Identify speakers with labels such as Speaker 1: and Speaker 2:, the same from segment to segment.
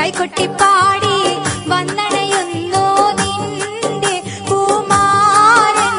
Speaker 1: കൈകൊട്ടിപ്പാടി വന്നണയുന്നു നിന്റെ കുമാരൻ.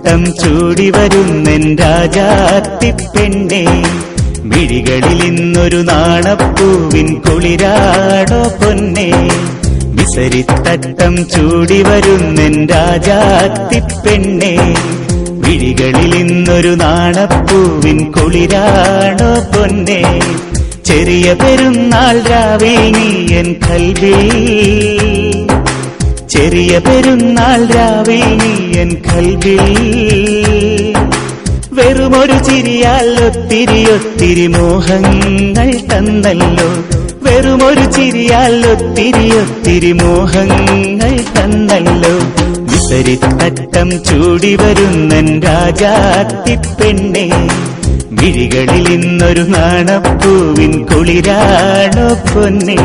Speaker 2: തട്ടം ചൂടി വരുന്നെൻ രാജാത്തിപ്പെണ്ണേ, മിഴികളിൽ ഇന്നൊരു നാണപ്പൂവിൻ കുളിരാടോ പൊന്നേ. വിസരിത്തട്ടം ചൂടി വരുന്നെൻ രാജാത്തിപ്പെണ്ണേ, മിഴികളിൽ ഇന്നൊരു നാണപ്പൂവിൻ കുളിരാടോ പൊന്നേ. ചെറിയ പെരുന്നാൾ രാവിൽ നീ എൻ കൽവിൽ, ചെറിയ പെരുന്നാൾ രാവിൽ നീ എൻ കൽവിൽ. വെറുമൊരു ചിരിയാൽ ഒത്തിരി ഒത്തിരി മോഹങ്ങൾ തന്നല്ലോ, വെറുമൊരു ചിരിയാൽ ഒത്തിരി ഒത്തിരി മോഹങ്ങൾ തന്നല്ലോ. വിസരിത്തട്ടം ചൂടി വരുന്നെൻ രാജാത്തിപ്പെണ്ണേ, മിഴികളിൽ ഇന്നൊരു നാണപ്പൂവിൻ കുളിരാടോ പൊന്നേ.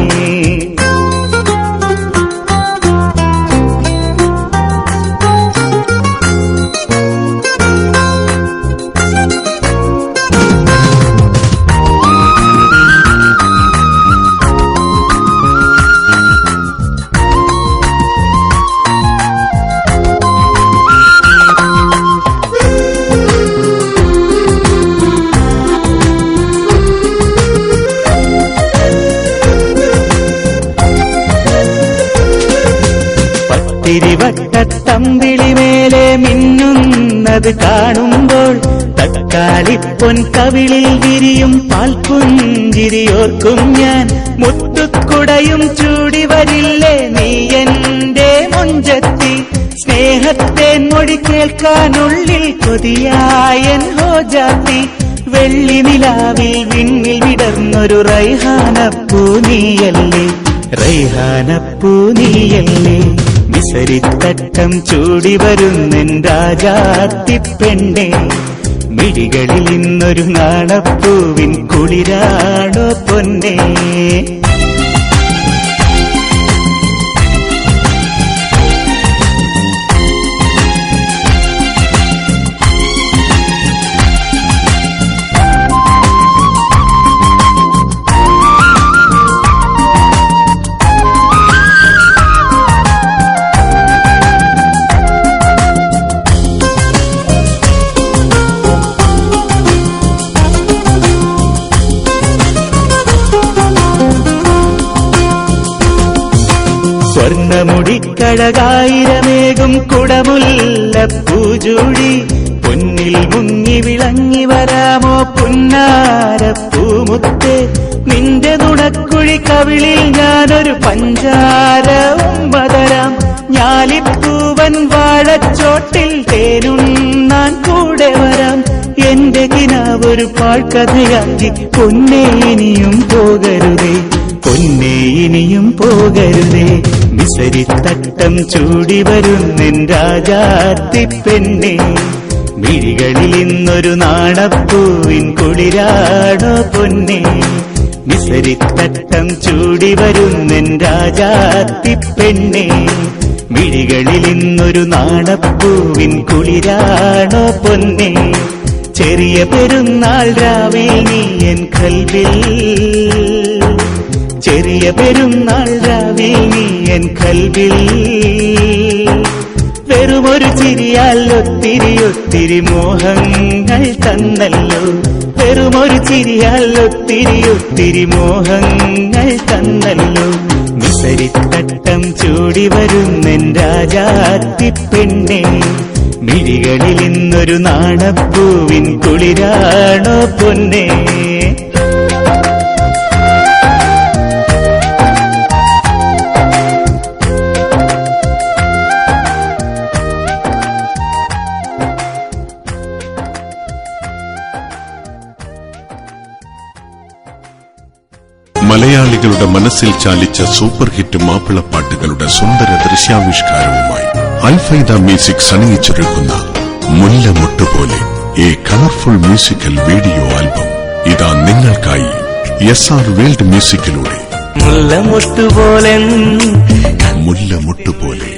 Speaker 2: തിരുവട്ടത്തമ്പിളി മേലെ മിന്നുന്നത് കാണുമ്പോൾ തക്കാളിപ്പൊൻ കവിളിൽ വിരിയും പാൽപുഞ്ചിരിയോർക്കും ഞാൻ. മുത്തുക്കുടയും ചൂടി വരില്ലേ നീ എന്റെ മുഞ്ചത്തി, സ്നേഹത്തേൻ മൊഴി കേൾക്കാനുള്ളിൽ കൊതിയായൻ ഹോജാത്തി. വെള്ളി നിലാവിൽ വിണ്ണിൽ വിടർന്നൊരു റൈഹാനപ്പൂ നീയല്ലേ, റൈഹാനപ്പൂ നീയല്ലേ. വിസരിത്തട്ടം ചൂടി വരുന്നെൻ രാജാത്തിപ്പെണ്ണേ, മിഴികളിൽ ഇന്നൊരു നാണപ്പൂവിൻ കുളിരാടോ പൊന്നേ. സ്വർണ്ണമുടിക്കഴകായിരമേകും കുടമുല്ല പൂജൂടി, പൊന്നിൽ മുങ്ങി വിളങ്ങി വരാമോ പുന്നാരപ്പൂമുത്തേ. നിന്റെ നുണക്കുഴി കവിളിൽ ഞാനൊരു പഞ്ചാര ഉമ്പതരാം, ഞാലിപ്പൂവൻ വാഴച്ചോട്ടിൽ തേനുണ്ണാൻ കൂടെ വരാം. എന്റെ കിനാവൊരു പാഴ്കഥയാക്കി പൊന്നേ ഇനിയും പോകരുതേ, പൊന്നേ ഇനിയും പോകരുതേ. വിസരിത്തട്ടം ചൂടി വരുന്നെൻ രാജാത്തിപ്പെണ്ണേ, മിഴികളിൽ ഇന്നൊരു നാണപ്പൂവിൻ കുളിരാടോ പൊന്നേ. വിസരിത്തട്ടം ചൂടി വരുന്നെൻ രാജാത്തിപ്പെണ്ണേ, മിഴികളിൽ ഇന്നൊരു നാണപ്പൂവിൻ കുളിരാടോ പൊന്നേ. ചെറിയ പെരുന്നാൾ രാവിൽ നീ എൻ കൽവിൽ, ചെറിയ പെരുന്നാൾ രാവിൽ നീ എൻ കൽവിൽ. വെറുമൊരു ചിരിയാൽ ഒത്തിരി ഒത്തിരി മോഹങ്ങൾ തന്നല്ലോ, വെറുമൊരു ചിരിയാൽ ഒത്തിരി ഒത്തിരി മോഹങ്ങൾ തന്നല്ലോ. വിസരിത്തട്ടം ചൂടി വരുന്നെൻ രാജാത്തിപ്പെണ്ണേ, മിഴികളിൽ ഇന്നൊരു നാണപ്പൂവിൻ കുളിരാണോ പൊന്നേ.
Speaker 3: മലയാളികളുടെ മനസ്സിൽ ചാലിച്ച സൂപ്പർ ഹിറ്റ് മാപ്പിളപ്പാട്ടുകളുടെ സുന്ദര ദൃശ്യാവിഷ്കാരവുമായി അൽഫൈദ മ്യൂസിക് സണിയിച്ചൊരുക്കുന്ന മുല്ല മുട്ടുപോലെ a colourful musical video album ഇതാ നിങ്ങൾക്കായി SR വേൾഡ് മ്യൂസിക്കിലൂടെ.
Speaker 2: മുല്ല മുട്ടുപോലെ
Speaker 3: മുല്ല മുട്ടുപോലെ